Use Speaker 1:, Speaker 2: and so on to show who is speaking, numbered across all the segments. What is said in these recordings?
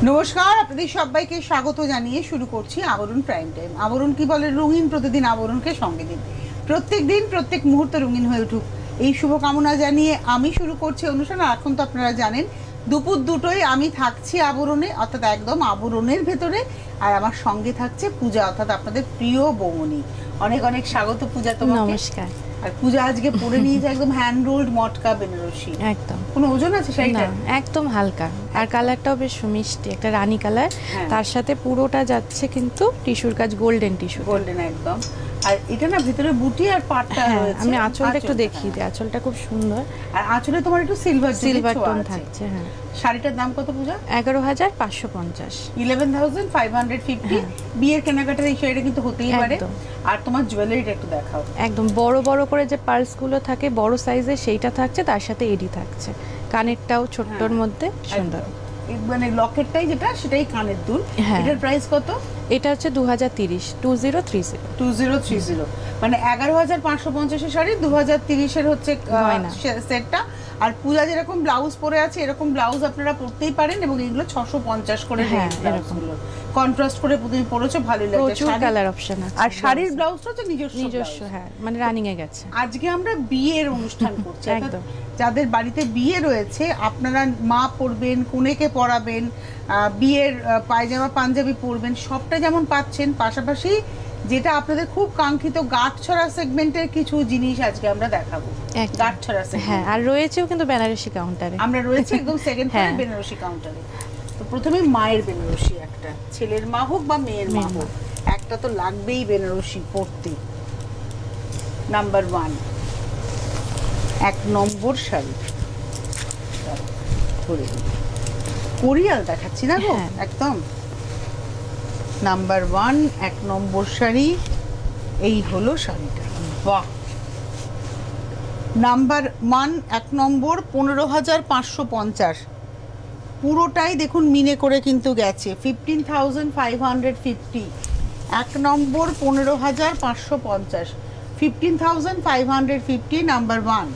Speaker 1: নমস্কার, আপনাদের সবাইকে স্বাগত জানিয়ে শুরু করছি আবরণ প্রাইম টাইম। আবরণ কি বলে, রঙিন প্রতিদিন আবরণকে সঙ্গে দিন, প্রত্যেক দিন প্রত্যেক মুহূর্তে রঙিন হয়ে উঠুক এই শুভকামনা জানিয়ে আমি শুরু করছি অনুষ্ঠান। এখন তো আপনারা জানেন দুপুর দুটোই আমি থাকছি আবরণে, অর্থাৎ একদম আবরণের ভেতরে, আর আমার সঙ্গে থাকছে পূজা, অর্থাৎ আপনাদের প্রিয় বৌমনি। অনেক অনেক স্বাগত পূজা তোমাকে।
Speaker 2: নমস্কার।
Speaker 1: আর পূজা আজকে পরে নিয়েছে একদম হ্যান্ড রোলড মটকা বেনারসি।
Speaker 2: একদম
Speaker 1: কোনো ওজন আছে সেইটা?
Speaker 2: একদম হালকা, আর কালারটাও বেশ মিষ্টি, একটা রানী কালার। তার সাথে পুরোটা যাচ্ছে কিন্তু টিস্যুর কাজ, গোল্ডেন টিস্যু,
Speaker 1: গোল্ডেন একদম। আর এটা না ভিতরে বুটি আর পাটটা রয়েছে।
Speaker 2: আমি আঁচলটা একটু দেখিয়ে দিই, আঁচলটা খুব সুন্দর,
Speaker 1: আর আঁচলে তোমার একটু সিলভার
Speaker 2: টোন থাকছে। হ্যাঁ।
Speaker 1: শাড়িটার দাম কত পূজা?
Speaker 2: 11,550,
Speaker 1: 11,550। বিয়ের কেনাকাটার এই শাড়িটা কিন্তু হতেই পারে। আর তোমার জুয়েলারিটা একটু দেখাও।
Speaker 2: একদম বড় বড় করে যে পার্লস গুলো থাকে বড় সাইজের, সেইটা থাকছে, তার সাথে এডি থাকছে, কানেরটাও ছোট্টর মধ্যে সুন্দর।
Speaker 1: মানে লকেটটাই যেটা সেটাই কানের দুল। এটার প্রাইস কত?
Speaker 2: এটা হচ্ছে
Speaker 1: 2030 মানে 11,550 এর শাড়ি 2030 এর হচ্ছে সেটটা। আর পূজা যেরকম ব্লাউজ পরে আছে এরকম ব্লাউজ আপনারা পরতেই পারেন, এবং এগুলো 650 করে রেঞ্জ ব্লাউজগুলো। কন্ট্রাস্ট করে তুমি পরেছো, ভালো লাগছে।
Speaker 2: প্রচুর কালার অপশন আছে।
Speaker 1: আর শাড়ির ব্লাউজটা হচ্ছে নিজস্ব,
Speaker 2: হ্যাঁ, মানে রানিং এ গেছে।
Speaker 1: আজকে আমরা বিয়ের অনুষ্ঠান করছি, একদম যাদের বাড়িতে বিয়ে রয়েছে আপনারা মা পরবেন, কনেকে পরাবেন, বিয়ের পায়জামা পাঞ্জাবি পরবেন, সবটা যেমন পাচ্ছেন, পাশাপাশি যেটা আপনাদের খুব কাঙ্ক্ষিত গাঁটছড়া সেগমেন্টের কিছু জিনিস আজকে আমরা দেখাবো। গাঁটছড়া সেগমেন্ট,
Speaker 2: হ্যাঁ, আর রয়েছেও কিন্তু বেনারসি কাউন্টারে।
Speaker 1: আমরা রয়েছে একদম সেকেন্ড ফ্লোরে বেনারসি কাউন্টারে। তো প্রথমে মায়ের বেনারসি, একটা ছেলের মা হোক বা মেয়ের মা হোক, একটা তো লাগবেই বেনারসি পরতে। নাম্বার 1, 1 নম্বর শাড়ি ধরে কোরিয়াল দেখাচ্ছি না গো, একদম নাম্বার 1 1 নম্বর শাড়ি। এই হলো শাড়িটা, বাহ। নাম্বার 1 1 নম্বর 15,550, পুরোটাই দেখুন মিনে করে কিন্তু গেছে। 15,550, 1 নম্বর 15,550, 15,550 নাম্বার 1।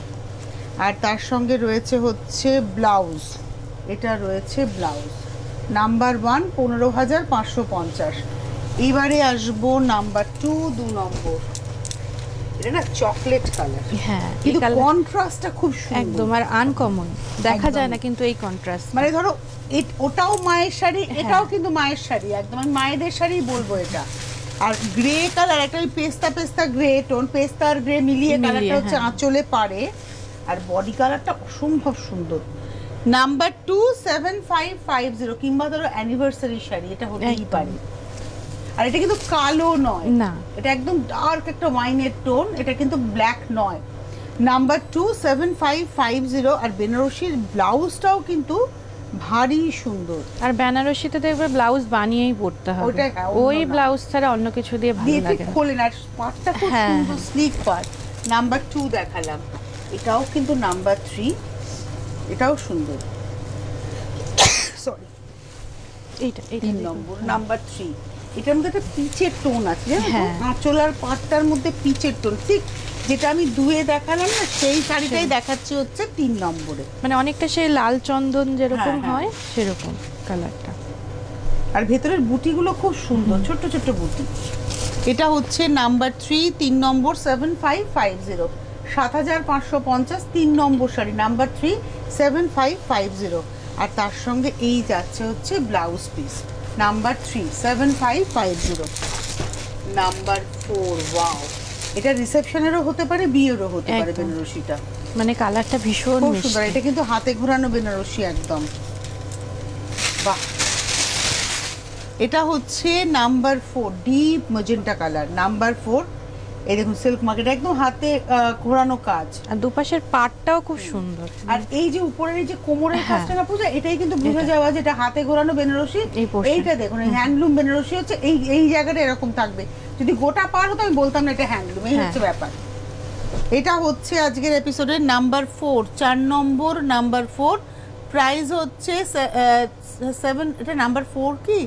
Speaker 1: আর তার সঙ্গে রয়েছে হচ্ছে ব্লাউজ, এটা রয়েছে ব্লাউজ নাম্বার 1 15,550। এবারে আসবো নাম্বার 2 2 নম্বর। এটা না চকলেট কালার,
Speaker 2: হ্যাঁ,
Speaker 1: কিন্তু কন্ট্রাস্টটা খুব সুন্দর,
Speaker 2: একদম আর আনকমন, দেখা যায় না কিন্তু এই কন্ট্রাস্ট।
Speaker 1: মানে ধরো ওটাও মায়ের শাড়ি, এটাও কিন্তু মায়ের শাড়ি, একদম আমি মায়েদের শাড়ি বলবো এটা। আর গ্রে কালার, একটা ওই পেস্তা গ্রে টোন, পেস্তা আর গ্রে মিলিয়ে কালারটা হচ্ছে আঁচলে পারে, আর বডি কালারটা অসম্ভব সুন্দর। নাম্বার 2 7550, কিংবা ধরো অ্যানিভার্সারি শাড়ি, এটা হতেই পারে। আর এটা কিন্তু কালো নয়,
Speaker 2: না,
Speaker 1: এটা একদম ডার্ক একটা ওয়াইনের টোন, এটা কিন্তু ব্ল্যাক নয়। নাম্বার 2 7550। আর বেনারসির ব্লাউজটাও কিন্তু ভারী সুন্দর।
Speaker 2: আর বেনারসিতে দেখবে ব্লাউজ বানিয়েই পরতে হবে, ওই ব্লাউজ ছাড়া অন্য কিছু দিয়ে ভালো লাগে না।
Speaker 1: খোলেন, আর পাটটা খুব সুন্দর স্লিক পাট। নাম্বার 2 দেখালাম, এটাও কিন্তু নাম্বার 3, এটাও সুন্দর। সরি,
Speaker 2: এইটা
Speaker 1: 3 নম্বর নাম্বার 3। এটার মধ্যে একটা পিচের টোন আছে, আঁচল আর পাটটার মধ্যে পিচের টোন, ঠিক যেটা আমি 2-এ দেখালাম না, সেই শাড়িটাই দেখাচ্ছি হচ্ছে 3 নম্বরে।
Speaker 2: মানে অনেকটা সেই লাল চন্দন যেরকম হয় সেরকম কালারটা।
Speaker 1: আর ভেতরের বুটিগুলো খুব সুন্দর, ছোট ছোট বুটি। এটা হচ্ছে নাম্বার 3 3 নম্বর 7550, 7,550, 3 নম্বর শাড়ি নাম্বার 3 7550। আর তার সঙ্গে এই যাচ্ছে হচ্ছে blouse piece number 3 7550। Number 4, wow, এটা রিসেপশনেরও হতে পারে, বিয়েরও হতে পারে বেনারসিটা,
Speaker 2: মানে কালারটা ভীষণ
Speaker 1: সুন্দর। এটা কিন্তু হাতে ঘোরানো বেনারসি একদম, বাহ। এটা হচ্ছে number 4 deep magenta colour, number 4। এই দেখুন সিল্ক মার্কেট, একদম হাতে ঘোরানো কাজ,
Speaker 2: আর দুপাশের পাটটাও খুব সুন্দর।
Speaker 1: আর এই যে উপরের এই যে কোমরের কাজটা না পূজা, এটাই কিন্তু বুঝে যাওয়া যে এটা হাতে ঘোরানো বেনারসি। এইটা দেখুন হ্যান্ডলুম বেনারসি হচ্ছে, এই জায়গাটা এরকম থাকবে। যদি গোটা পার হতো আমি বলতাম না এটা হ্যান্ডলুম, এই হচ্ছে ব্যাপার। এটা হচ্ছে আজকের এপিসোডের নাম্বার 4 4 নম্বর নাম্বার 4। প্রাইস হচ্ছে 7, এটা নাম্বার 4 কি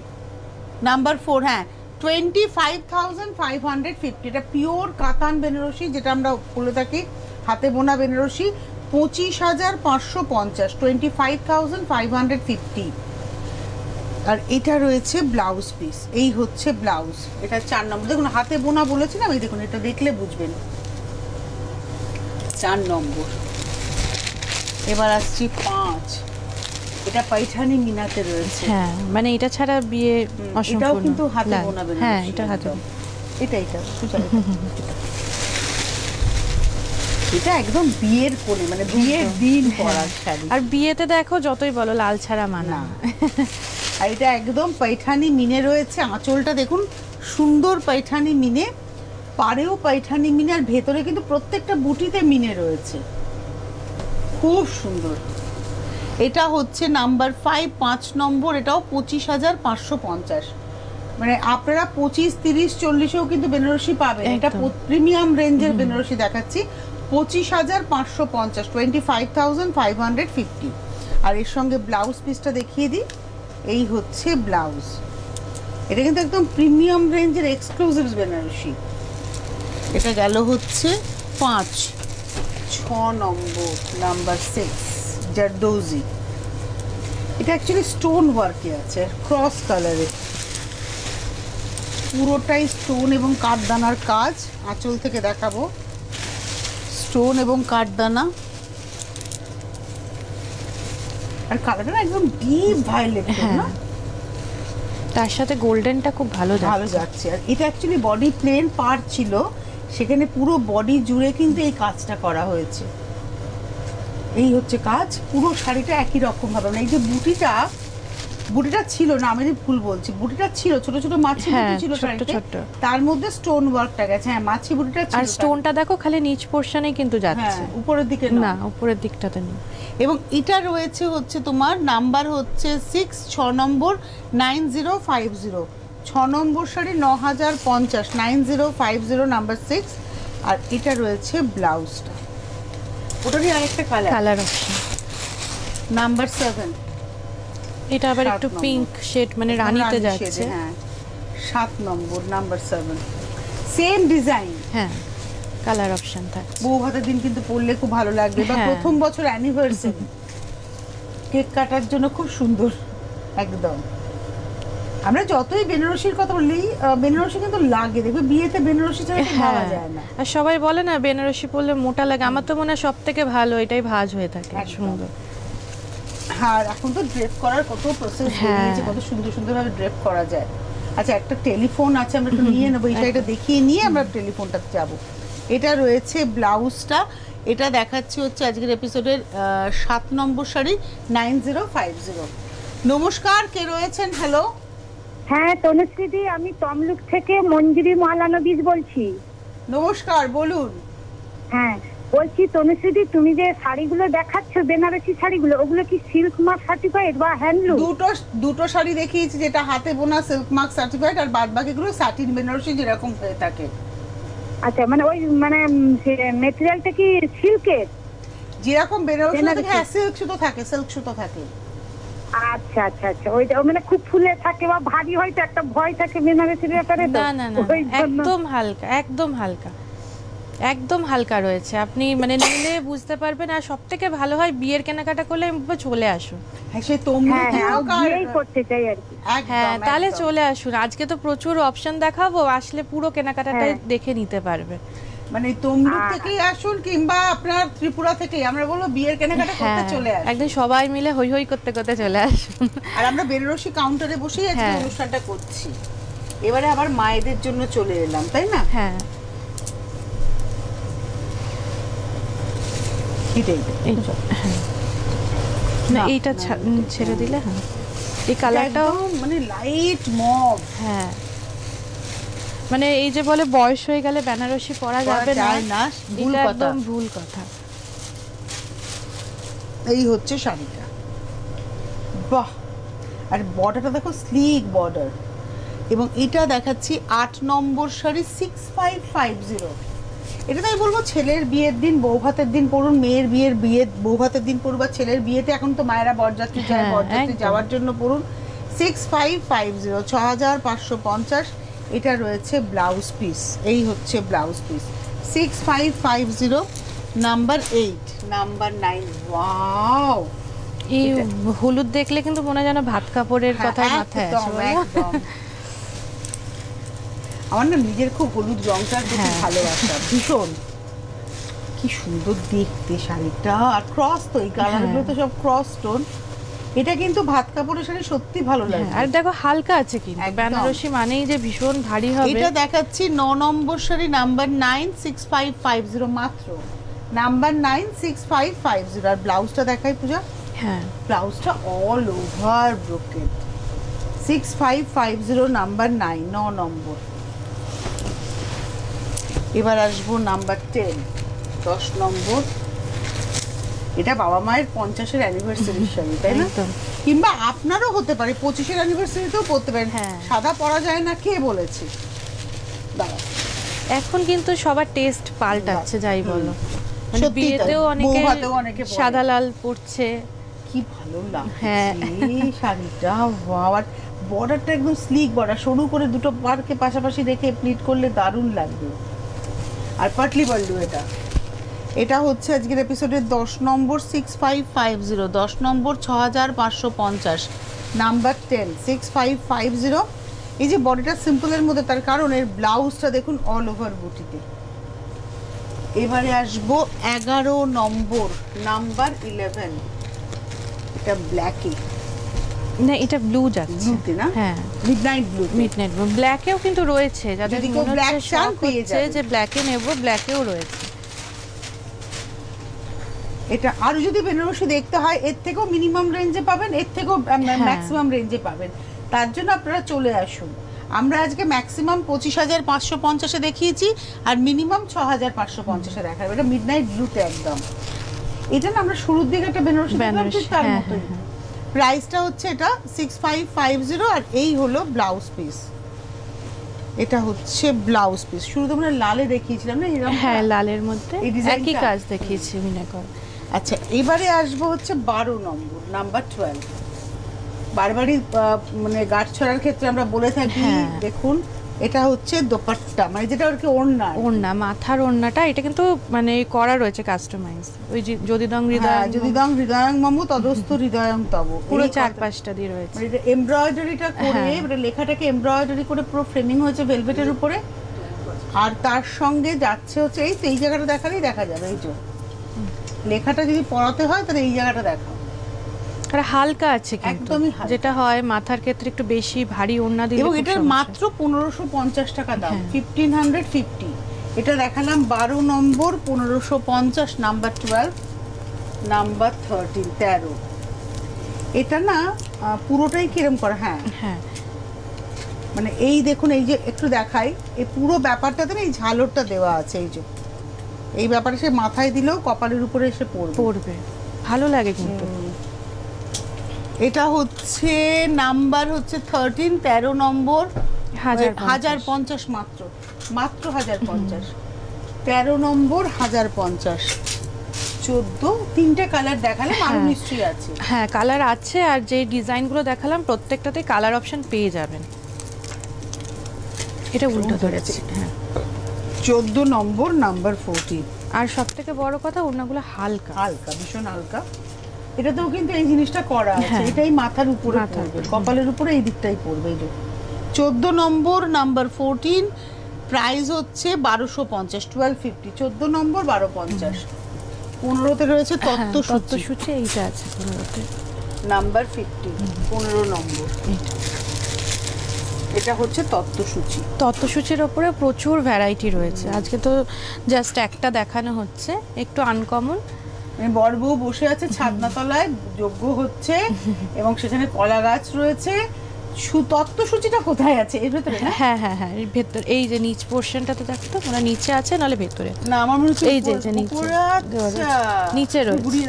Speaker 1: নাম্বার 4, হ্যাঁ 25,550। এটা পিওর কাতান বেনারসি, যেটা আমরা বলে থাকি হাতে বোনা বেনারসি। 25,550, 25,550। আর এটা রয়েছে ব্লাউজ পিস, এই হচ্ছে ব্লাউজ, এটা 4 নম্বর। দেখুন হাতে বোনা বলেছিলাম, এই দেখুন এটা দেখলে বুঝবেন 4 নম্বর। এবার আসছি 5, এটা পাইঠানি মিনাতে রয়েছে।
Speaker 2: হ্যাঁ মানে এটা ছাড়া বিয়ে অসম্পূর্ণ।
Speaker 1: এটাও কিন্তু হাতে বোনা বেনারসি।
Speaker 2: হ্যাঁ এটা হাতে,
Speaker 1: এটা এটা একদম বিয়ের কোণে, মানে বিয়ের দিন পরার শাড়ি।
Speaker 2: আর বিয়েতে দেখো যতই বলো লাল ছাড়া মানা
Speaker 1: না। আর এটা একদম পাইঠানি মিনে রয়েছে, আঁচলটা দেখুন সুন্দর পাইঠানি মিনে, পাড়েও পাইঠানি মিনে, আর ভেতরে কিন্তু প্রত্যেকটা বুটিতে মিনে রয়েছে, খুব সুন্দর। এটা হচ্ছে নাম্বার 5, 5 নম্বর, এটাও 25,550। মানে আপনারা 25, 30, 40-এও কিন্তু বেনারসি পাবেন। এটা প্রিমিয়াম রেঞ্জের বেনারসি দেখাচ্ছি, 25,550, 25,550। আর এর সঙ্গে ব্লাউজ পিসটা দেখিয়ে দিই, এই হচ্ছে ব্লাউজ। এটা কিন্তু একদম প্রিমিয়াম রেঞ্জের এক্সক্লুসিভ বেনারসি। এটা গেল হচ্ছে 5, 6 নম্বর, নাম্বার 6 জারদৌজি। এটা অ্যাকচুয়ালি স্টোন ওয়ার্কে আছে, ক্রস কালারে, পুরোটাই স্টোন এবং কাঠদানার কাজ। আঁচল থেকে দেখাবো, স্টোন এবং কাঠদানা, আর কালারটা একদম ডিপ ভায়োলেট না,
Speaker 2: তার সাথে গোল্ডেনটা খুব ভালো
Speaker 1: যাচ্ছে। আর এটা অ্যাকচুয়ালি বডি প্লেন পার ছিল, সেখানে পুরো বডি জুড়ে কিন্তু এই কাজটা করা হয়েছে। এই হচ্ছে কাজ, পুরো শাড়িটা একই রকম ভাবে। মানে এই যে বুটিটা ছিল না, আমি ভুল বলছি, বুটিটা ছিল ছোট ছোট মাছি বুটি ছিল শাড়িতে, তার মধ্যে স্টোন ওয়ার্কটা গেছে। হ্যাঁ মাছি বুটিটা ছিল,
Speaker 2: আর স্টোনটা দেখো খালি নিচ পোরশনে কিন্তু যাচ্ছে,
Speaker 1: উপরের দিকে
Speaker 2: না, উপরের দিকটাতে নেই।
Speaker 1: এবং এটা রয়েছে হচ্ছে তোমার নাম্বার হচ্ছে 6, 6 নম্বর, 9050, 6 নম্বর শাড়ি 9050, 9050 নাম্বার 6। আর এটা রয়েছে ব্লাউজটা, ওটারই আরেকটা কালার অপশন, নাম্বার 7।
Speaker 2: এটা আবার একটু পিঙ্ক শেড, মানে রানীতে যাচ্ছে।
Speaker 1: হ্যাঁ 7 নম্বর, নাম্বার 7, সেম ডিজাইন।
Speaker 2: হ্যাঁ কালার অপশন থাকে।
Speaker 1: বউ ভাতের দিন কিন্তু পরলে খুব ভালো লাগবে, বা প্রথম বছর অ্যানিভার্সারি কেক কাটার জন্য খুব সুন্দর একদম। আমরা যতই বেনারসির কথা বলি, বেনারসি কিন্তু লাগে, দেখবে বিয়েতে বেনারসি ছাড়া পাওয়া যায় না।
Speaker 2: আর সবাই বলে না বেনারসি পরলে মোটা লাগে, আমার তো মনে হয় সবথেকে ভালো এটাই ভাঁজ হয়ে থাকে, সুন্দর।
Speaker 1: আর এখন তো ড্রেপ করার কত প্রসেস হয়েছে, কত সুন্দর সুন্দর ভাবে ড্রেপ করা যায়। আচ্ছা একটা টেলিফোন আছে, আমরা একটু নিয়ে নেবো, এটা দেখিয়ে নিয়ে আমরা টেলিফোনটাতে যাবো। এটা রয়েছে ব্লাউজটা, এটা দেখাচ্ছি হচ্ছে আজকের এপিসোডের 7 নম্বর শাড়ি, 9050। নমস্কার, কে রয়েছেন? হ্যালো।
Speaker 3: হ্যাঁ তনুশ্রীদি, আমি তমলুক থেকে মঞ্জুরি মহালানবিজ বলছি।
Speaker 1: নমস্কার, বলুন।
Speaker 3: হ্যাঁ বলছি তনুশ্রীদি, তুমি যে শাড়িগুলো দেখাচ্ছ বেনারসি শাড়িগুলো, ওগুলো কি সিল্ক মার্ক সার্টিফাইড বা হ্যান্ডলুম?
Speaker 1: দুটো শাড়ি দেখিয়েছি, যেটা হাতে বোনা সিল্ক মার্ক সার্টিফাইড, আর বাদ বাকিগুলো স্যাটিন বেনারসি যেরকম হয়ে থাকে।
Speaker 3: আচ্ছা মানে ওই মানে ম্যাটেরিয়ালটা কি সিল্কের?
Speaker 1: যেরকম বেনারসি থাকে, হ্যাঁ সিল্ক সুতো থাকে, সিল্ক সুতো থাকে।
Speaker 3: আচ্ছা আচ্ছা আচ্ছা, ওইটা মানে খুব ফুলে থাকে বা ভারী, হয়তো একটা ভয় থাকে বেনারসির ব্যাপারে।
Speaker 2: না না না, একদম হালকা, একদম হালকা, একদম হালকা রয়েছে। আপনি মানে নিলে বুঝতে পারবেন। আর সবথেকে ভালো হয় বিয়ের কেনাকাটা করলে চলে আসুন।
Speaker 1: হ্যাঁ সে তোমরাই
Speaker 3: করতে চাই আর কি।
Speaker 2: হ্যাঁ তাহলে চলে আসুন, আজকে তো প্রচুর অপশন দেখাবো, আসলে পুরো কেনাকাটাটা দেখে নিতে পারবে।
Speaker 1: মানে তমলুক থেকেই আসুন, কিংবা আপনার ত্রিপুরা থেকেই, আমরা বলবো বিয়ের কেনাকাটা করতে চলে আসুন।
Speaker 2: একদম সবাই মিলে হই হই করতে করতে চলে আসুন।
Speaker 1: আর আমরা বেনারসি কাউন্টারে বসেই আজকে অনুষ্ঠানটা করছি। এবারে আবার মায়েদের জন্য চলে এলাম, তাই না?
Speaker 2: হ্যাঁ এইটা ছেড়ে দিলে, হ্যাঁ এই কালারটাও
Speaker 1: মানে লাইট মভ।
Speaker 2: হ্যাঁ মানে এই যে বলে বয়স হয়ে গেলে বেনারসি পরা যাবে না, এটা একদম ভুল কথা।
Speaker 1: এই হচ্ছে শাড়িটা, বাহ! আর বর্ডারটা দেখো, স্লিক বর্ডার। এবং এটা দেখাচ্ছি 8 নম্বর শাড়ি, 6550। এটা তাই বলবো ছেলের বিয়ের দিন, বউ ভাতের দিন পরুন, মেয়ের বিয়ের বউ ভাতের দিন পরুন, বা ছেলের বিয়েতে এখন তো মায়েরা বরযাত্রী যায়, বরযাত্রী যাওয়ার জন্য পরুন। 6550, 6550। এটা রয়েছে ব্লাউজ পিস, এই হচ্ছে blouse piece, 6550, number 8, number 9। Wow,
Speaker 2: এই হলুদ দেখলে কিন্তু মনে হয় যেন ভাত কাপড়ের কথাই মাথায় আসে, বলো?
Speaker 1: একদম। আমার না নিজের খুব হলুদ রংটার প্রতি ভালোবাসা ভীষণ। কি সুন্দর দেখতে শাড়িটা, আর ক্রস তো, এই কালারগুলো তো সব ক্রস টোন। এটা কিন্তু ভাত কাপড়ের শাড়ি সত্যি ভালো লাগে।
Speaker 2: আর দেখো হালকা আছে কিন্তু,
Speaker 1: একদম।
Speaker 2: বেনারসি মানেই যে ভীষণ ভারী হবে।
Speaker 1: এটা দেখাচ্ছি 9 নম্বর শাড়ি, নাম্বার 96550 মাত্র, নাম্বার 96550। আর ব্লাউজটা দেখাই পূজা।
Speaker 2: হ্যাঁ,
Speaker 1: ব্লাউজটা অল ওভার ব্রোকেড, 6550 নাম্বার 9, 9 নম্বর। এবার আসবো নাম্বার 10, 10 নম্বর। এটা বাবা মায়ের 50-এর অ্যানিভার্সারির শাড়ি, তাই না?
Speaker 2: একদম।
Speaker 1: কিংবা আপনারও হতে পারে, 25-এর অ্যানিভার্সারিতেও পরতে পারেন।
Speaker 2: হ্যাঁ।
Speaker 1: সাদা পরা যায় না কে বলেছে? দাঁড়া,
Speaker 2: এখন কিন্তু সবার টেস্ট পাল্টাচ্ছে, যাই বলো। মানে
Speaker 1: সত্যিই তাই।
Speaker 2: বিয়েতেও
Speaker 1: বৌভাতেও অনেকে পরে।
Speaker 2: সাদা লাল পরছে।
Speaker 1: কি ভালো লাগছে
Speaker 2: হ্যাঁ।
Speaker 1: শাড়িটা, ওয়াও! আর বর্ডারটা একদম স্লিক বর্ডার, সরু করে দুটো পারকে পাশাপাশি রেখে প্লিট করলে দারুণ লাগবে। আর পাটলি পাল্লু এটা। এটা হচ্ছে আজকের এপিসোডের 10 নম্বর, 6550, 10 নম্বর 6550, নাম্বার 10, 6550। এই যে বডিটা সিম্পলের মধ্যে, তার কারণ এর ব্লাউজটা দেখুন অল ওভার বুটিতে। এবারে আসবো 11 নম্বর, নাম্বার 11। এটা ব্ল্যাকে,
Speaker 2: না এটা ব্লু যাচ্ছে।
Speaker 1: ব্লুতে না?
Speaker 2: হ্যাঁ,
Speaker 1: মিডনাইট ব্লু।
Speaker 2: Midnight blue. ব্ল্যাকেও কিন্তু রয়েছে, যাদের
Speaker 1: যদি কেউ
Speaker 2: মনে
Speaker 1: black
Speaker 2: হচ্ছে
Speaker 1: চান
Speaker 2: শখ
Speaker 1: পেয়ে
Speaker 2: হচ্ছে
Speaker 1: যাবেন।
Speaker 2: যে ব্ল্যাকে নেব, ব্ল্যাকেও রয়েছে।
Speaker 1: এটা আরো যদি বেনারসি দেখতে হয়, এর থেকেও মিনিমাম রেঞ্জে পাবেন, এর থেকেও ম্যাক্সিমাম রেঞ্জে পাবেন। তার জন্য আপনারা চলে আসুন। আমরা আজকে ম্যাক্সিমাম 25,550-এ দেখিয়েছি, আর মিনিমাম 6,550-এ দেখাবো। এটা মিডনাইট ব্লুতে একদম। এটা না আমরা শুরুর দিকে একটা বেনারসি দেখলাম, ঠিক তার
Speaker 2: হ্যাঁ,
Speaker 1: মতোই। প্রাইসটা হচ্ছে এটা 6550, আর এই হলো ব্লাউজ পিস। এটা হচ্ছে ব্লাউজ পিস। শুরুতে আমরা লালে দেখিয়েছিলাম না এরকম?
Speaker 2: হ্যাঁ, লালের মধ্যে
Speaker 1: এই ডিজাইনটা?
Speaker 2: একই কাজ দেখিয়েছি মিনাকর।
Speaker 1: আচ্ছা, এবারে আসবো হচ্ছে 12 নম্বর, নাম্বার 12। বারবারই মানে গাছ ছড়ার ক্ষেত্রে আমরা বলে থাকি,
Speaker 2: হ্যাঁ।
Speaker 1: দেখুন এটা হচ্ছে দোপাট্টা, মানে যেটা আর কি ওড়না।
Speaker 2: ওড়না, মাথার ওড়নাটা এটা কিন্তু মানে করা রয়েছে কাস্টমাইজ। ওই যে যদি দং হৃদয়,
Speaker 1: যদি দং হৃদয়ং মমু তদস্তু হৃদয়ং তব,
Speaker 2: পুরো 4-5টা দিয়ে রয়েছে।
Speaker 1: মানে এটা এমব্রয়ডারিটা করে,
Speaker 2: হ্যাঁ।
Speaker 1: মানে লেখাটাকে এমব্রয়ডারি করে পুরো ফ্রেমিং হয়েছে ভেলভেটের উপরে। আর তার সঙ্গে যাচ্ছে হচ্ছে এই তো, এই জায়গাটা দেখালেই দেখা যাবে। এই যে লেখাটা যদি পড়াতে হয় তাহলে এই জায়গাটা দেখা।
Speaker 2: আর হালকা আছে কিন্তু,
Speaker 1: একদমই হালকা।
Speaker 2: যেটা হয় মাথার ক্ষেত্রে একটু বেশি ভারী ওড়না দিলে
Speaker 1: এবং
Speaker 2: খুব
Speaker 1: এটার
Speaker 2: সমস্যা।
Speaker 1: মাত্র 1550 টাকা দাম,
Speaker 2: হ্যাঁ।
Speaker 1: 1550। এটা দেখালাম 12 নম্বর, 1550, নাম্বার 12, নাম্বার 13, 13। এটা না পুরোটাই কিরম করা, হ্যাঁ
Speaker 2: হ্যাঁ,
Speaker 1: মানে এই দেখুন, এই যে একটু দেখাই, এই পুরো ব্যাপারটাতে না এই ঝালরটা দেওয়া আছে। এই যে এই ব্যাপারে সে মাথায় দিলেও কপালের উপরে এসে
Speaker 2: পড়বে, ভালো লাগে কিন্তু।
Speaker 1: এটা হচ্ছে নাম্বার হচ্ছে 13, 13 নম্বর, 1050 মাত্র, মাত্র 1050। 13 নম্বর 1050, 14, 3টে কালার দেখালাম, আরো নিশ্চয়ই আছে।
Speaker 2: হ্যাঁ, কালার আছে, আর যে ডিজাইনগুলো দেখালাম প্রত্যেকটাতে কালার অপশন পেয়ে যাবেন। এটা উল্টো ধরেছে। হ্যাঁ,
Speaker 1: 14 নম্বর, নাম্বার 14।
Speaker 2: আর সবথেকে বড় কথা ওড়নাগুলো হালকা,
Speaker 1: হালকা, ভীষণ হালকা। এটাতেও কিন্তু এই জিনিসটা করা আছে,
Speaker 2: হ্যাঁ।
Speaker 1: এটাই মাথার উপরে পড়বে, কপালের উপরে এই দিকটাই পড়বে। এই যে 14 নম্বর, নাম্বার 14, প্রাইস হচ্ছে 1250, 1250। 14 নম্বর 1250। 15তে রয়েছে তত্ত্বসূচি,
Speaker 2: তত্ত্বসূচি এইটা আছে 15তে,
Speaker 1: নাম্বার 50, 15 নম্বর। এটা হচ্ছে তত্ত্বসূচি।
Speaker 2: তত্ত্বসূচির ওপরে প্রচুর ভ্যারাইটি রয়েছে। আজকে তো জাস্ট একটা দেখানো হচ্ছে, একটু আনকমন।
Speaker 1: বর বউ বসে আছে ছাদনা তলায়, যজ্ঞ হচ্ছে, এবং সেখানে কলা গাছ রয়েছে। তত্ত্বসূচিটা কোথায় আছে? এর ভেতরে?
Speaker 2: হ্যাঁ হ্যাঁ হ্যাঁ, এর ভেতর এই যে নিচ পোর্শনটা তো দেখতো, মানে নিচে আছে নালে ভেতরে।
Speaker 1: না, আমার মনে হচ্ছে
Speaker 2: এই যে নিচে,
Speaker 1: আচ্ছা,
Speaker 2: নিচে রয়েছে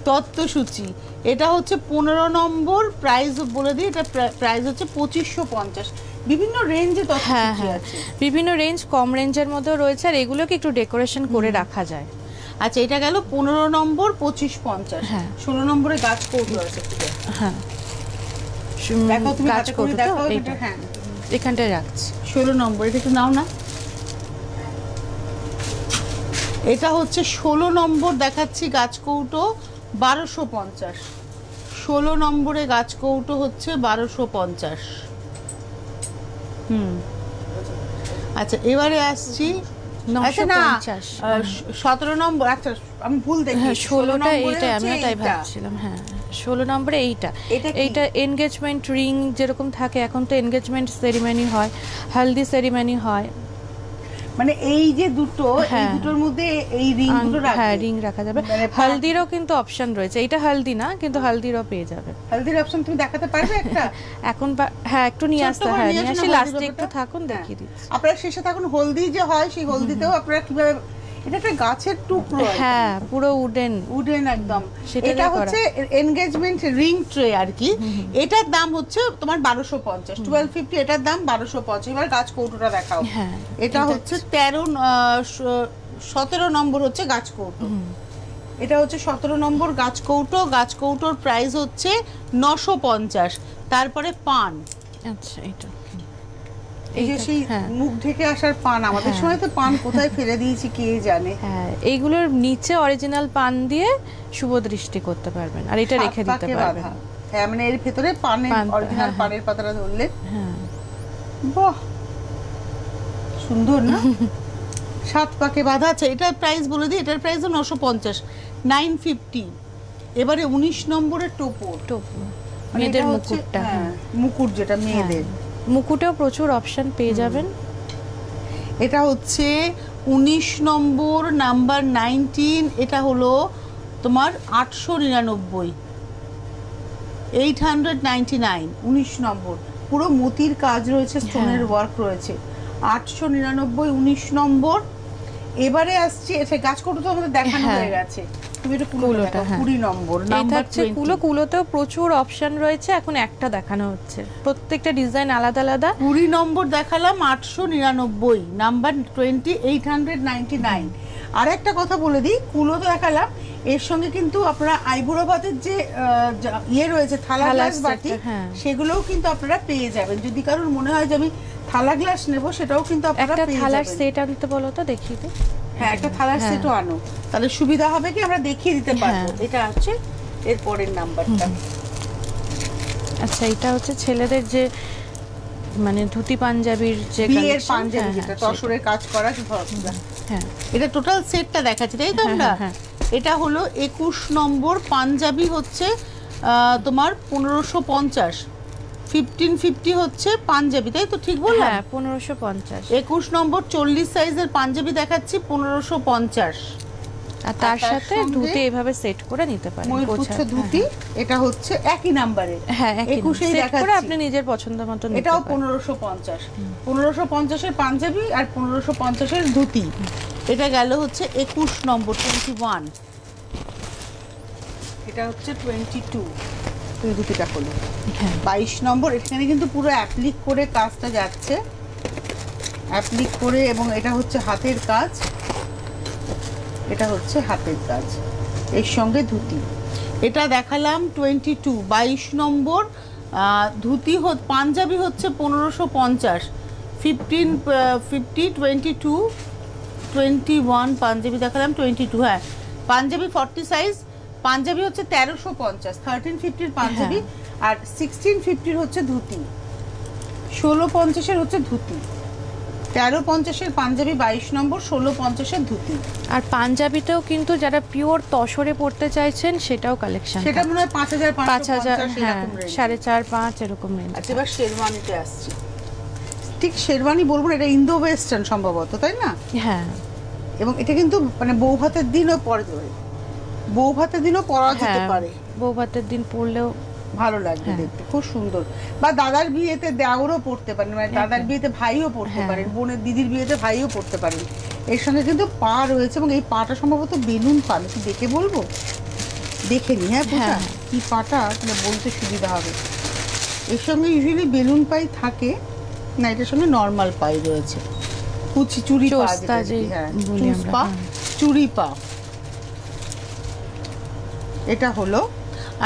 Speaker 1: তত্ত্বসূচি। এটা হচ্ছে 15 নম্বর, প্রাইস বলে দিই, এটা প্রাইস হচ্ছে 2550। বিভিন্ন রেঞ্জে তত্ত্বসূচি আছে,
Speaker 2: বিভিন্ন রেঞ্জ, কম রেঞ্জের মধ্যেও রয়েছে, আর এগুলোকে একটু ডেকোরেশন করে রাখা যায়।
Speaker 1: আচ্ছা, এটা গেল 15 নম্বর, 2550।
Speaker 2: হ্যাঁ।
Speaker 1: 16 নম্বরে গাছ কৌটো আছে।
Speaker 2: হ্যাঁ,
Speaker 1: দেখাও তুমি,
Speaker 2: গাছ
Speaker 1: হাতে করে
Speaker 2: কৌটো
Speaker 1: দেখাও
Speaker 2: তো,
Speaker 1: এটা। হ্যাঁ,
Speaker 2: এখানটায় রাখছি।
Speaker 1: 16 নম্বর, এটা একটু নাও না। এটা হচ্ছে 16 নম্বর দেখাচ্ছি, গাছ কৌটো, 1250। 16 নম্বরে গাছ কৌটো হচ্ছে 1250। আচ্ছা এবারে আসছি, আচ্ছা না 17 নম্বর, আচ্ছা আমি ভুল দেখি,
Speaker 2: 16টা এইটা আমিও তাই ভাবছিলাম। হ্যাঁ 16 নম্বরে এইটা এনগেজমেন্ট রিং যেরকম থাকে, এখন তো এনগেজমেন্ট সেরিমনি হয়, হলদি সেরিমনি হয়,
Speaker 1: মানে এই যে দুটো, এই দুটোর মধ্যে এই রিং দুটো রাখবে।
Speaker 2: হ্যাঁ রিং রাখা যাবে। হলদিরও কিন্তু অপশন রয়েছে, এটা হলদি না কিন্তু হলদিরও পেয়ে যাবে।
Speaker 1: হলদির অপশন তুমি দেখাতে পারবে একটা?
Speaker 2: এখন হ্যাঁ একটু নিয়ে আসতে, হ্যাঁ নিয়ে আসি, লাস্টে একটু থাকুন দেখিয়ে দিচ্ছি।
Speaker 1: আপনারা শেষে থাকুন। হলদি যে হয় সেই হলদিতেও আপনারা কিভাবে, এটা একটা গাছের টুকরো,
Speaker 2: হ্যাঁ পুরো উডেন
Speaker 1: একদম। এটা হচ্ছে এনগেজমেন্ট রিং ট্রে আর কি। এটার দাম হচ্ছে তোমার 1250, 1250 এটার দাম 1250। এবার গাছ কৌটোটা দেখাও। এটা হচ্ছে 17 নম্বর হচ্ছে গাছ কৌটো। এটা হচ্ছে 17 নম্বর গাছ কৌটো। গাছ কৌটোর প্রাইস হচ্ছে 950। তারপরে পান,
Speaker 2: আচ্ছা এটা
Speaker 1: এই যে সেই মুখ ঢেকে আসার পান, আমাদের সময় তো পান কোথায় ফেলে দিয়েছি কে জানে।
Speaker 2: হ্যাঁ এইগুলোর নিচে অরিজিনাল পান দিয়ে শুভ দৃষ্টি করতে পারবেন, আর এটা রেখে দিতে পারবেন।
Speaker 1: হ্যাঁ মানে এর ভেতরে পানের অরিজিনাল পানের পাতাটা ধরলে,
Speaker 2: হ্যাঁ
Speaker 1: বাহ সুন্দর না? 7 পাকে বাঁধা আছে। এটার প্রাইস বলে দিই, এটার প্রাইস 950, 950। এবারে 19 নম্বরের টোপর,
Speaker 2: মেয়েদের মুকুটটা,
Speaker 1: মুকুট যেটা মেয়েদের,
Speaker 2: মুকুটেও প্রচুর অপশন পেয়ে যাবেন।
Speaker 1: এটা হচ্ছে 19 নম্বর, নাম্বার 19। এটা হলো তোমার 899, 899, 19 নম্বর। পুরো মতির কাজ রয়েছে, স্টোনের ওয়ার্ক রয়েছে। 899, 19 নম্বর। এবারে আসছে, এটা গাছ কৌটো তো আমাদের দেখানো হয়ে গেছে, তুমি এটা কুলোটা 20 নম্বর, নাম্বার 20।
Speaker 2: কুলোতেও প্রচুর অপশন রয়েছে, এখন একটা দেখানো হচ্ছে, প্রত্যেকটা ডিজাইন আলাদা আলাদা।
Speaker 1: 20 নম্বর দেখালাম, 899, নাম্বার 20, 899। আর একটা কথা বলে দিই, কুলো তো দেখালাম, এর সঙ্গে কিন্তু আপনারা আইবুড়ো ভাতের যে ইয়ে রয়েছে, থালা গ্লাস বাটি, সেগুলোও কিন্তু আপনারা পেয়ে যাবেন। যদি কারোর মনে হয় যে আমি থালা গ্লাস নেব, সেটাও কিন্তু আপনারা পেয়ে যাবেন।
Speaker 2: একটা থালার সেট আনতে বলো তো, দেখিয়ে দিই।
Speaker 1: হ্যাঁ একটা থালার সেটও আনো, তাহলে সুবিধা হবে কি আমরা দেখিয়ে দিতে পারবো। এটা আছে এর পরের নাম্বারটা।
Speaker 2: আচ্ছা এটা হচ্ছে ছেলেদের যে মানে ধুতি পাঞ্জাবির যে
Speaker 1: বিয়ের পাঞ্জাবি, যেটা তসরের কাজ করা, হ্যাঁ এটা টোটাল সেটটা দেখাচ্ছি তাই তো আমরা। এটা হলো 21 নম্বর পাঞ্জাবি, হচ্ছে তোমার 1550, 1550 হচ্ছে পাঞ্জাবি, তাই তো ঠিক বললাম?
Speaker 2: হ্যাঁ 1550।
Speaker 1: 21 নম্বর 40 সাইজের পাঞ্জাবি দেখাচ্ছি 1550।
Speaker 2: আর তার সাথে ধুতি এভাবে সেট করে নিতে পারেন,
Speaker 1: ময়ূরপুচ্ছ ধুতি। এটা হচ্ছে একই নাম্বারে,
Speaker 2: হ্যাঁ
Speaker 1: 21
Speaker 2: সেট করে আপনি নিজের পছন্দ মতো নিতে পারেন।
Speaker 1: এটাও 1550, 1550 এর পাঞ্জাবি আর 1550 এর ধুতি। এটা গেল হচ্ছে 21 নম্বর, 21। এটা হচ্ছে 22, এই ধুতিটা হলো 22 নম্বর। এখানে কিন্তু পুরো অ্যাপ্লিক করে কাজটা যাচ্ছে, অ্যাপ্লিক করে, এবং এটা হচ্ছে হাতের কাজ, এটা হচ্ছে হাতের কাজ, এর সঙ্গে ধুতি। এটা দেখালাম 22, 22 নম্বর ধুতি, পাঞ্জাবি হচ্ছে 1550, 1550, 22, 21 পাঞ্জাবি দেখালাম, 22 হ্যাঁ পাঞ্জাবি 40 সাইজ, পাঞ্জাবি হচ্ছে 1350, 1350 পাঞ্জাবি, আর 1650 হচ্ছে ধুতি, 1650 হচ্ছে ধুতি। 1350 পাঞ্জাবি 22 নম্বর, 1650 ধুতি।
Speaker 2: আর পাঞ্জাবিতেও কিন্তু যারা পিওর তসরে পড়তে চাইছেন সেটাও কালেকশন,
Speaker 1: সেটা মনে হয় 5550,
Speaker 2: 4.5-5 এরকম রেঞ্জ।
Speaker 1: আচ্ছা এবার শেরওয়ানিতে আসছি। ঠিক শেরওয়ানি বলবো না, এটা ইন্দো ওয়েস্টার্ন সম্ভবত, তাই না?
Speaker 2: হ্যাঁ
Speaker 1: এবং এটা কিন্তু মানে বউ ভাতের দিনও পরে, বউ ভাতের দিনও পরা যেতে পারে,
Speaker 2: বউ ভাতের দিন পরলেও
Speaker 1: ভালো লাগবে দেখতে, খুব সুন্দর। বা দাদার বিয়েতে দেওরও পড়তে পারেন, মানে দাদার বিয়েতে ভাইও পড়তে পারেন, বোনের দিদির বিয়েতে ভাইও পড়তে পারেন। এর সঙ্গে কিন্তু পা রয়েছে, এবং এই পাটা সম্ভবত বেলুন পা, একটু দেখে বলবো, দেখে নি। হ্যাঁ কি পাটা বলতে সুবিধা হবে। এর সঙ্গে ইউজুয়ালি বেলুন পাই থাকে না, এটার সঙ্গে নর্মাল পাই রয়েছে, কুচি চুড়ি পা, চুড়ি পা। এটা হলো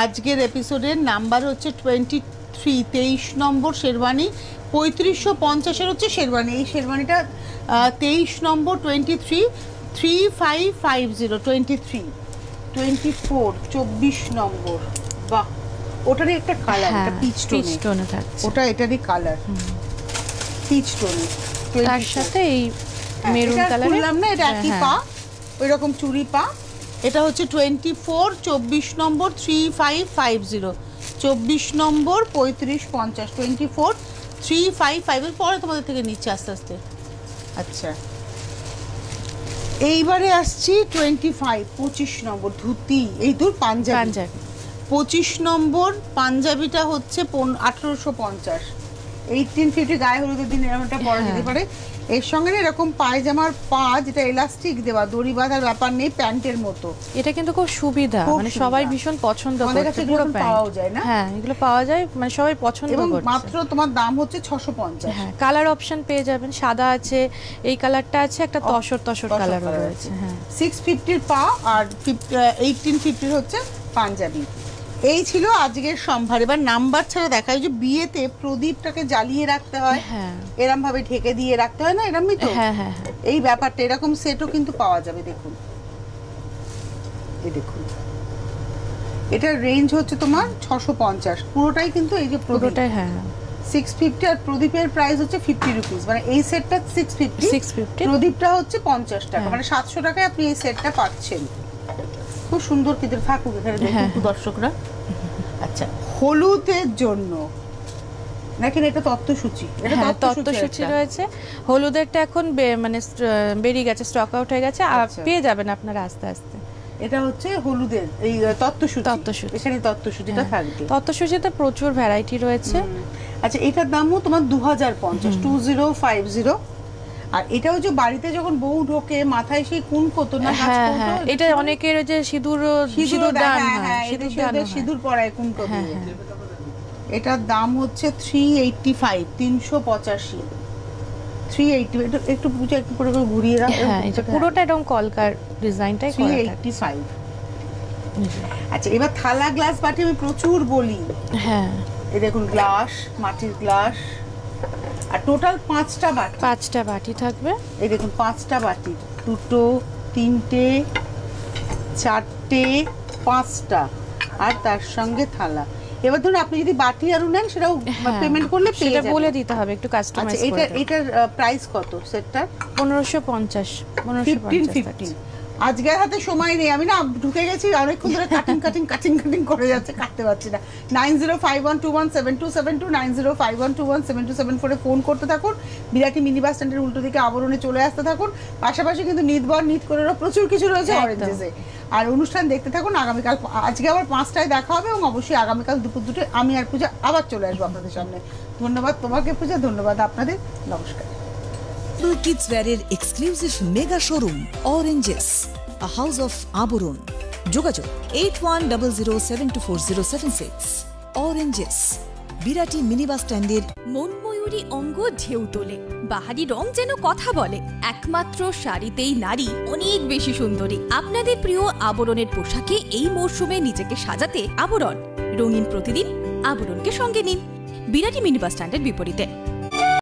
Speaker 1: আজকের এপিসোডের নাম্বার হচ্ছে 23, 23 নম্বর শেরওয়ানি। 3550 হচ্ছে শেরওয়ানি। এই শেরওয়ানিটা 23 নম্বর, 23, 3550, 24 24 নম্বর, বাহ ওটারই একটা কালার, এটা পিচ
Speaker 2: টোনে থাকছে,
Speaker 1: ওটা এটারই কালার পিচ টোনে।
Speaker 2: তার সাথে এই মেরুন কালারের
Speaker 1: বললাম না এটা একই পা, ওই রকম চুড়ি পা। এটা হচ্ছে 24 24 নম্বর 3550, 24 নম্বর 3550, 24 355 এর পরে তোমাদের থেকে নিচ্ছে আস্তে আস্তে। আচ্ছা এইবারে আসছি 25 নম্বর ধুতি, এই তোর পাঞ্জাবি 25 নম্বর পাঞ্জাবিটা হচ্ছে 1850, 1850 গায়ে হলুদের দিন এরকমটা পরা যেতে পারে। এর সঙ্গে এরকম পায়জামার পা যেটা এলাস্টিক দেওয়া, দড়ি বাঁধার ব্যাপার নেই, প্যান্টের মতো।
Speaker 2: এটা কিন্তু খুব সুবিধা, মানে সবাই ভীষণ পছন্দ করে, পুরো
Speaker 1: পাওয়া যায় না?
Speaker 2: হ্যাঁ এগুলো পাওয়া যায়, মানে সবাই পছন্দ করে।
Speaker 1: এবং মাত্র তোমার দাম হচ্ছে 650।
Speaker 2: হ্যাঁ কালার অপশন পেয়ে যাবেন, সাদা আছে, এই কালারটা আছে, একটা তসর কালারও রয়েছে। হ্যাঁ
Speaker 1: 650 এর পা আর 1850 হচ্ছে পাঞ্জাবি। এই ছিল আজকের সম্ভার। এবার নাম্বার ছাড়া দেখায় যে বিয়েতে প্রদীপটাকে জ্বালিয়ে রাখতে হয়, এরকম ভাবে ঢেকে দিয়ে রাখতে হয় না, এরকমই তো। এই ব্যাপারটা এরকম সেটও কিন্তু পাওয়া যাবে। দেখুন এই দেখুন, এটার রেঞ্জ হচ্ছে তোমার 650, পুরোটাই কিন্তু এই যে পুরোটাই 650, আর প্রদীপের প্রাইস হচ্ছে 50 রুপিস, মানে এই সেটটা 650, প্রদীপটা হচ্ছে 50 টাকা, মানে 700 টাকায় আপনি এই সেটটা পাচ্ছেন। খুব সুন্দর কিন্তু থাকুক এখানে দেখুন দর্শকরা। আচ্ছা হলুদের জন্য নাকি এটা তত্ত্বসূচি, এটা
Speaker 2: তত্ত্বসূচি রয়েছে। হলুদেরটা এখন মানে বেরিয়ে গেছে, স্টক আউট হয়ে গেছে, আর পেয়ে যাবেন আপনারা আস্তে আস্তে।
Speaker 1: এটা হচ্ছে হলুদের এই তত্ত্বসূচি, এখানে তত্ত্বসূচিটা থাকবে।
Speaker 2: তত্ত্বসূচিতে প্রচুর ভ্যারাইটি রয়েছে।
Speaker 1: আচ্ছা এটার দামও তোমার 2050, 2050। আর এটা হচ্ছে বাড়িতে যখন বউ ঢোকে মাথায় সেই কুনকোতো না কাজ করতো,
Speaker 2: এটা অনেকের যে সিঁদুর দান,
Speaker 1: সিঁদুর পরায় কুনকোতো। এটার দাম হচ্ছে 385, 385, 380। এটা একটু বুঝে একটু করে ঘুরিয়ে রাখ,
Speaker 2: এটা পুরোটা এরকম কলকার ডিজাইনটাই করা থাকে।
Speaker 1: 385। আচ্ছা এবার থালা গ্লাস বাটি আমি প্রচুর বলি।
Speaker 2: হ্যাঁ
Speaker 1: এই দেখুন গ্লাস, মাটির গ্লাস, আর টোটাল 5টা বাটি
Speaker 2: থাকবে।
Speaker 1: এই দেখুন 5টা বাটি, 2, 3, 4, 5টা, আর তার সঙ্গে থালা। এবার ধরুন আপনি যদি বাটি আরও নেন সেটাও পেমেন্ট করলে পেয়ে যাবেন, বলে দিতে হবে একটু কাস্টমাইজ করে। এটার প্রাইস কত সেটটা?
Speaker 2: 1550,
Speaker 1: 1550। আজকের হাতে সময় নেই, আমি না ঢুকে গেছি অনেকক্ষণ ধরে কাটিং করে যাচ্ছে, কাটতে পারছি না। 9051217272, 9051217274 এ ফোন করতে থাকুন। বিরাটি মিনি বাস স্ট্যান্ডের উল্টো দিকে আবরণে চলে আসতে থাকুন। পাশাপাশি কিন্তু নিত করেরও প্রচুর কিছু রয়েছে অরেঞ্জেসে। আর অনুষ্ঠান দেখতে থাকুন। আগামীকাল আজকে আবার 5টায় দেখা হবে, এবং অবশ্যই আগামীকাল দুপুর 2টায় আমি আর পূজা আবার চলে আসবো আপনাদের সামনে। ধন্যবাদ তোমাকে পূজা, ধন্যবাদ আপনাদের, নমস্কার।
Speaker 4: Kids wear exclusive mega showroom Oranges, a house of Aburun. Jogajog 8100724076. Oranges, Birati minibus standard.
Speaker 5: মনময়ূরী অঙ্গ ঢেউ তোলে, বাহারি রং যেন কথা বলে। একমাত্র শাড়িতেই নারী অনেক বেশি সুন্দরী। আপনাদের প্রিয় আবরণের পোশাকে এই মরশুমে নিজেকে সাজাতে আবরণ। রঙিন প্রতিদিন আবরণকে সঙ্গে নিন। বিরাটি মিনিবাস স্ট্যান্ডের বিপরীতে।